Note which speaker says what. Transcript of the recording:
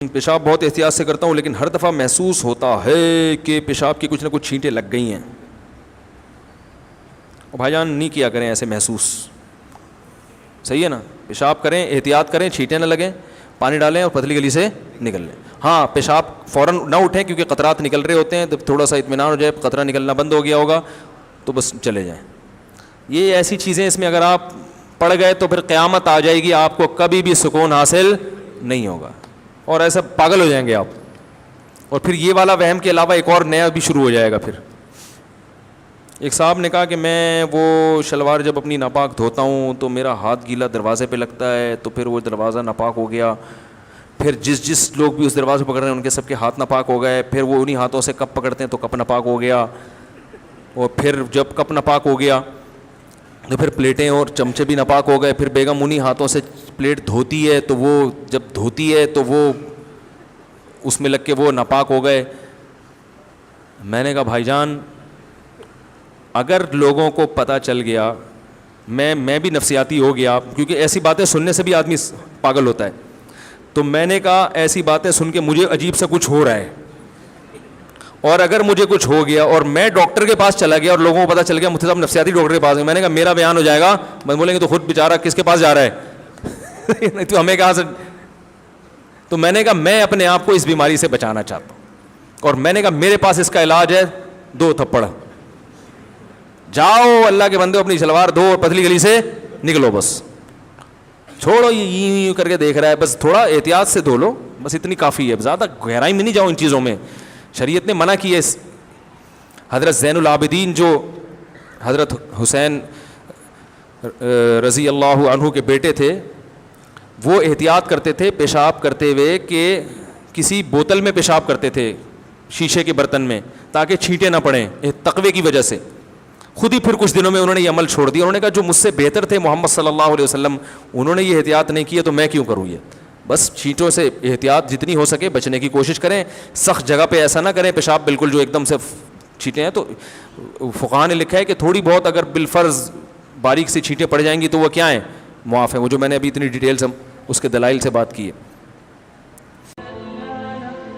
Speaker 1: پیشاب بہت احتیاط سے کرتا ہوں لیکن ہر دفعہ محسوس ہوتا ہے کہ پیشاب کی کچھ نہ کچھ چھینٹیں لگ گئی ہیں. اور بھائی جان نہیں کیا کریں ایسے محسوس, صحیح ہے نا. پیشاب کریں, احتیاط کریں, چھینٹیں نہ لگیں, پانی ڈالیں اور پتلی گلی سے نکل لیں. ہاں پیشاب فوراً نہ اٹھیں کیونکہ قطرات نکل رہے ہوتے ہیں, تو تھوڑا سا اطمینان ہو جائے, قطرہ نکلنا بند ہو گیا ہوگا تو بس چلے جائیں. یہ ایسی چیزیں اس میں اگر آپ پڑ گئے تو پھر قیامت آ جائے گی, آپ کو کبھی بھی سکون حاصل نہیں ہوگا اور ایسا پاگل ہو جائیں گے آپ. اور پھر یہ والا وہم کے علاوہ ایک اور نیا بھی شروع ہو جائے گا. پھر ایک صاحب نے کہا کہ میں وہ شلوار جب اپنی ناپاک دھوتا ہوں تو میرا ہاتھ گیلا دروازے پہ لگتا ہے, تو پھر وہ دروازہ ناپاک ہو گیا. پھر جس لوگ بھی اس دروازے پکڑ رہے ہیں ان کے سب کے ہاتھ ناپاک ہو گئے. پھر وہ انہی ہاتھوں سے کپ پکڑتے ہیں تو کپ ناپاک ہو گیا. اور پھر جب کپ ناپاک ہو گیا تو پھر پلیٹیں اور چمچے بھی ناپاک ہو گئے. پھر بیگم انہی ہاتھوں سے پلیٹ دھوتی ہے تو وہ جب دھوتی ہے تو وہ اس میں لگ کے وہ ناپاک ہو گئے. میں نے کہا بھائی جان اگر لوگوں کو پتہ چل گیا, میں بھی نفسیاتی ہو گیا کیونکہ ایسی باتیں سننے سے بھی آدمی پاگل ہوتا ہے, تو میں نے کہا ایسی باتیں سن کے مجھے عجیب سا کچھ ہو رہا ہے, اور اگر مجھے کچھ ہو گیا اور میں ڈاکٹر کے پاس چلا گیا اور لوگوں کو پتہ چل گیا مفتی صاحب نفسیاتی ڈاکٹر کے پاس گئے, میں نے کہا میرا بیان ہو جائے گا. میں بولیں گے تو خود بیچارہ کس کے پاس جا رہا ہے تو ہمیں کہاں سے. تو میں نے کہا میں اپنے آپ کو اس بیماری سے بچانا چاہتا ہوں, اور میں نے کہا میرے پاس اس کا علاج ہے 2 تھپڑ. جاؤ اللہ کے بندے اپنی شلوار دھو اور پتلی گلی سے نکلو, بس چھوڑو یہ یوں کر کے دیکھ رہا ہے, بس تھوڑا احتیاط سے دھو لو, بس اتنی کافی ہے. زیادہ گہرائی میں نہیں جاؤ ان چیزوں میں, شریعت نے منع کی ہے. حضرت زین العابدین جو حضرت حسین رضی اللہ عنہ کے بیٹے تھے, وہ احتیاط کرتے تھے پیشاب کرتے ہوئے کہ کسی بوتل میں پیشاب کرتے تھے شیشے کے برتن میں تاکہ چھینٹیں نہ پڑیں تقوی کی وجہ سے. خود ہی پھر کچھ دنوں میں انہوں نے یہ عمل چھوڑ دیا. انہوں نے کہا جو مجھ سے بہتر تھے محمد صلی اللہ علیہ وسلم, انہوں نے یہ احتیاط نہیں کیا تو میں کیوں کروں یہ. بس چھینٹوں سے احتیاط جتنی ہو سکے بچنے کی کوشش کریں. سخت جگہ پہ ایسا نہ کریں پیشاب بالکل جو ایک دم سے چھینٹیں ہیں. تو فقہاء نے لکھا ہے کہ تھوڑی بہت اگر بالفرض باریک سی چھینٹیں پڑ جائیں گی تو وہ کیا ہیں, معاف ہیں. وہ جو میں نے ابھی اتنی ڈیٹیل سے اس کے دلائل سے بات کی ہے.